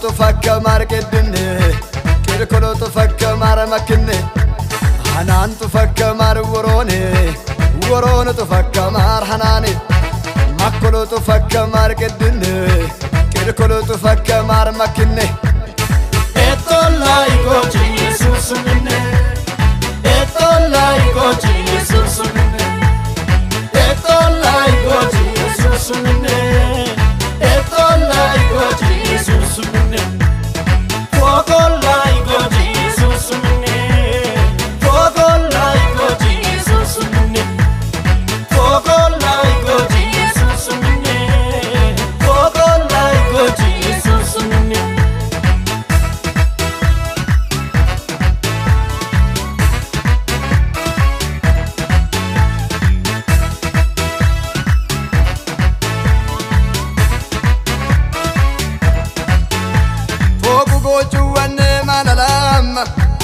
تفك ماركدني كيركلو تفك مار مكني حنان تفك مار وروني تفك مار حناني مكلو تفك ماركدني كيركلو تفك مار مكني etola igoji Jesus minne etola igoji Jesus minne etola igoji Jesus minne etola igoji Jesus minne fogola igoji Jesus minne fogola igoji Jesus minne fogola igoji Jesus minne fogola igoji Jesus minne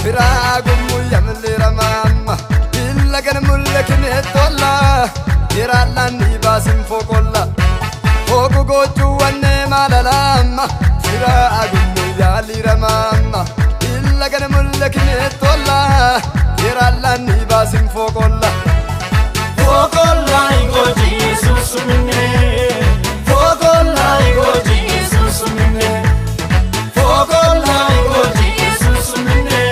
فراقم يملي رمام إلا كان ملكني الدولة يرالني باسم فوق الله فوق قوتو واني مالالام فراقم يالي رمام إلا كان ملكني الدولة يرالني باسم فوق الله فوق الله يقول يسوس مني فوق الله يقول يسوس مني فوق الله يقول يسوس مني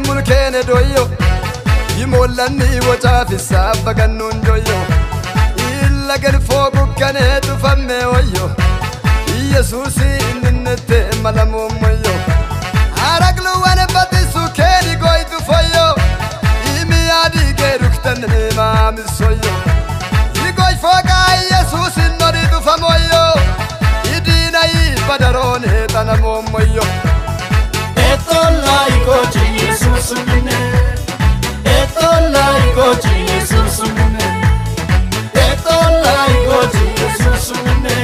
ملكين دويو يمولني وجا في السابة كنون جويو إلا كان فوق كانت فمي ويو يسوسي إن التهم لموميو عرقلو وانا باتسو كيري قويتو فيو إيمي عادي كيروك تنمي مام السويو يقوي فوقا يسوسي نوريدو فمويو يدينا يبادروني تنموميو etola igoji Jesus minne etola igoji Jesus minne etola igoji Jesus minne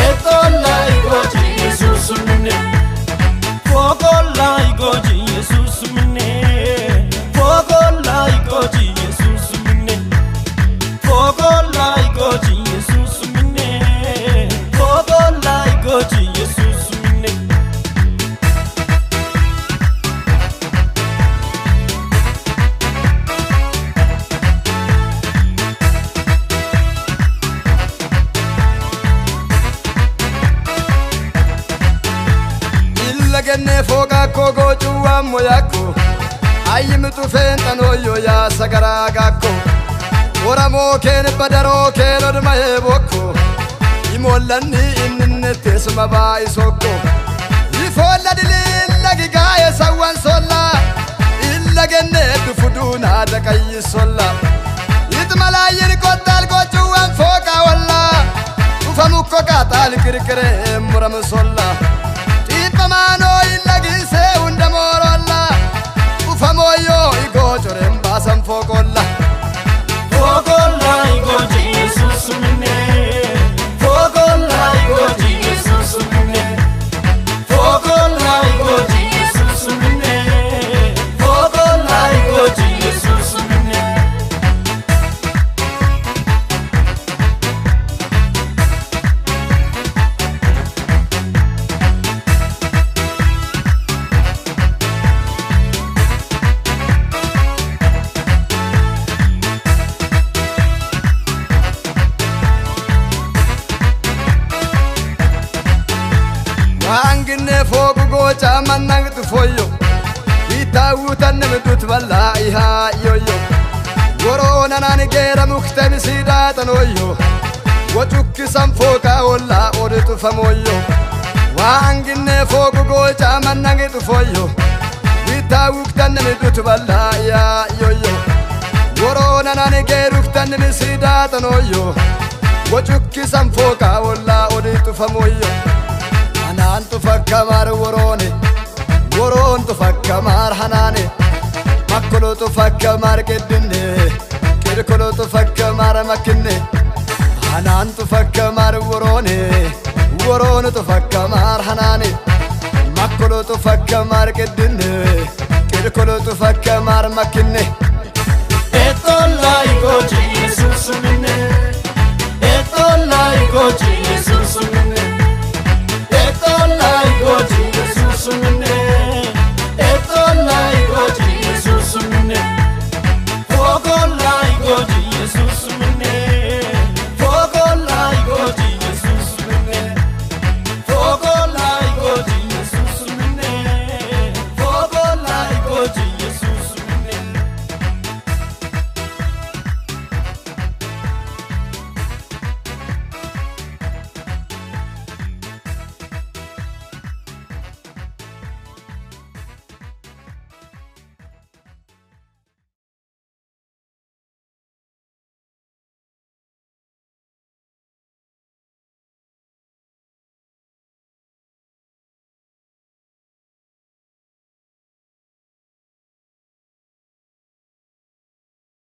etola igoji Jesus minne fogola igoji Jesus minne fogola igoji Jesus minne fogola igoji Jesus minne fogola igoji Jesus minne لجنة فوقك كوكو جوا موياكو أيم تفين تنويو يا سكراكاكو ورامو كين بدرو كين ودما يبوكو يمولني إن التسمى بايسوكو يفولا دليل لكي قاية سوان صلا إلا جنة تفدونا دكاي صلا يتملايين قدال كوجوان فوقا ولا وفموكو قاتال كركري مرم صلا Mano illagise undamorolla ufamoyo igojorem basam fogolla fogolla igoji Jesus minne fogolla igoji Jesus minne fogolla igoji Jesus minne fogolla igoji Jesus minne Angine fogu gocha manang tu foyo Itawu tanne medut balla iha yoyo Gorona nani gera muktem sida tanoyo Wachukki sam foka olla ode tu famoyo Angine fogu gocha manang tu foyo Itawu tanne medut balla iha yoyo Gorona nani gera muktem sida tanoyo Wachukki sam foka olla ode tu famoyo حنان تفك مار ورون تفك مار حناني مكلو تفك مار كدني كيركلو تفك مار مكني حنان تفكمار ورون تفكمار حناني مكلو تفكمار كدني كلكلو تفكمار مكني Eto la iko Jesus minne Eto la iko Jesus